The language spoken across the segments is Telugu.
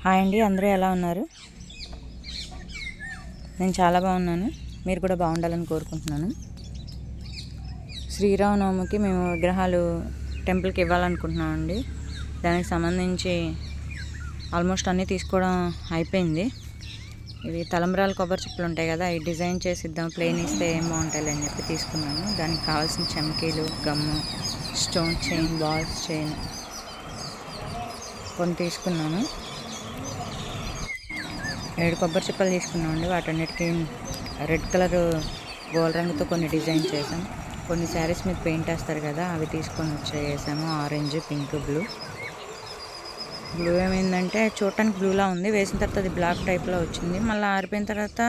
హాయ్ అండి, అందరూ ఎలా ఉన్నారు? నేను చాలా బాగున్నాను. మీరు కూడా బాగుండాలని కోరుకుంటున్నాను. శ్రీరామనవమికి మేము విగ్రహాలు టెంపుల్కి ఇవ్వాలనుకుంటున్నామండి. దానికి సంబంధించి ఆల్మోస్ట్ అన్నీ తీసుకోవడం అయిపోయింది. ఇవి తలంబ్రాల కొబ్బరి చిప్పలు ఉంటాయి కదా, అవి డిజైన్ చేసి ఇద్దాం, ప్లెయిన్ ఇస్తే ఏం బాగుంటాయి అని చెప్పి తీసుకున్నాను. దానికి కావాల్సిన చమ్కీలు, గమ్ము, స్టోన్ చైన్, బాల్స్ చైన్ కొన్ని తీసుకున్నాను. 7 కొబ్బరి చిప్పలు తీసుకున్నామండి. వాటన్నిటికీ రెడ్ కలర్ గోల్డ్ రంగుతో కొన్ని డిజైన్ చేసాం. కొన్ని శారీస్ మీద పెయింట్ వేస్తారు కదా, అవి తీసుకొని వచ్చేసాము. ఆరెంజ్, పింక్, బ్లూ ఏమైందంటే చూడటానికి బ్లూలా ఉంది, వేసిన తర్వాత అది బ్లాక్ టైప్లో వచ్చింది. మళ్ళీ ఆరిపోయిన తర్వాత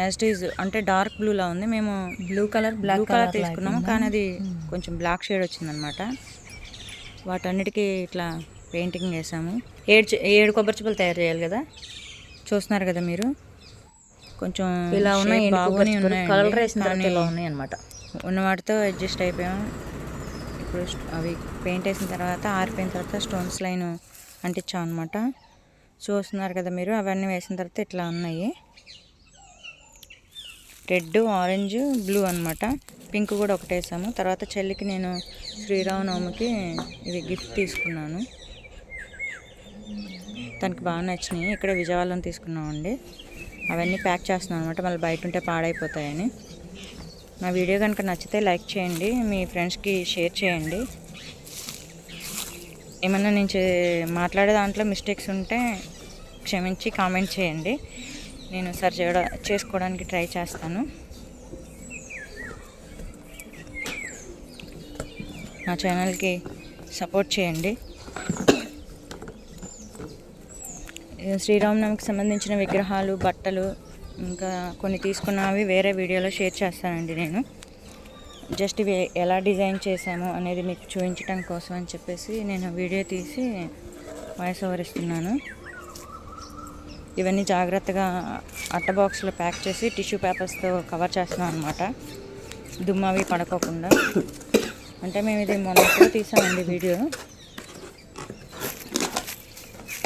యాస్టీజ్ అంటే డార్క్ బ్లూలా ఉంది. మేము బ్లూ కలర్ తీసుకున్నాము, కానీ అది కొంచెం బ్లాక్ షేడ్ వచ్చిందనమాట. వాటన్నిటికీ ఇట్లా పెయింటింగ్ వేసాము. 7 కొబ్బరి చిప్పలు తయారు చేయాలి కదా, చూస్తున్నారు కదా మీరు. కొంచెం ఇలా ఉన్నాయి, బాగునే ఉన్నాయి, కలర్ వేసిన తర్వాత ఇలా ఉన్నాయి అన్నమాట. ఉన్న వాటితో అడ్జస్ట్ అయిపోయాం. ఇప్పుడు అవి పెయింట్ వేసిన తర్వాత ఆరిపోయిన తర్వాత స్టోన్స్ లైన్ అంటించాం అనమాట. చూస్తున్నారు కదా మీరు. అవన్నీ వేసిన తర్వాత ఇట్లా ఉన్నాయి, రెడ్, ఆరెంజ్, బ్లూ అనమాట. పింక్ కూడా ఒకటి వేసాము. తర్వాత చెల్లికి నేను శ్రీరామనవమికి ఇది గిఫ్ట్ తీసుకున్నాను. తనకి బాగా నచ్చినాయి. ఇక్కడే విజయవాడలో తీసుకున్నామండి. అవన్నీ ప్యాక్ చేస్తున్నాను అనమాట, మళ్ళీ బయట ఉంటే పాడైపోతాయని. నా వీడియో కనుక నచ్చితే లైక్ చేయండి, మీ ఫ్రెండ్స్కి షేర్ చేయండి. ఏమన్నా నేను మాట్లాడే దాంట్లో మిస్టేక్స్ ఉంటే క్షమించి కామెంట్ చేయండి, నేను చేసుకోవడానికి ట్రై చేస్తాను. నా ఛానల్కి సపోర్ట్ చేయండి. శ్రీరామనవమికి సంబంధించిన విగ్రహాలు, బట్టలు ఇంకా కొన్ని తీసుకున్నవి వేరే వీడియోలో షేర్ చేస్తానండి. నేను జస్ట్ ఇవి ఎలా డిజైన్ చేశాము అనేది మీకు చూపించడం కోసం అని చెప్పేసి నేను వీడియో తీసి వాయిస్ ఓవర్ ఇస్తున్నాను. ఇవన్నీ జాగ్రత్తగా అట్ట బాక్స్లో ప్యాక్ చేసి టిష్యూ పేపర్స్తో కవర్ చేస్తున్నాం అనమాట, దుమ్మవి పడుకోకుండా. అంటే మేము ఇది మొన్న తీసామండి వీడియో.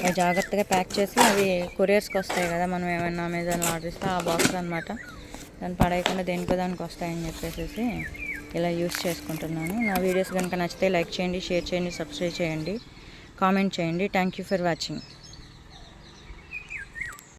అవి జాగ్రత్తగా ప్యాక్ చేసి అవి కొరియర్స్కి వస్తాయి కదా, మనం ఏమైనా అమెజాన్లో ఆర్డర్ ఇస్తే ఆ బాక్స్ అనమాట. దాన్ని పడేయకుండా దేనికో దానికి వస్తాయని చెప్పేసి ఇలా యూస్ చేసుకుంటున్నాను. నా వీడియోస్ కనుక నచ్చితే లైక్ చేయండి, షేర్ చేయండి, సబ్స్క్రైబ్ చేయండి, కామెంట్ చేయండి. Thank you for watching.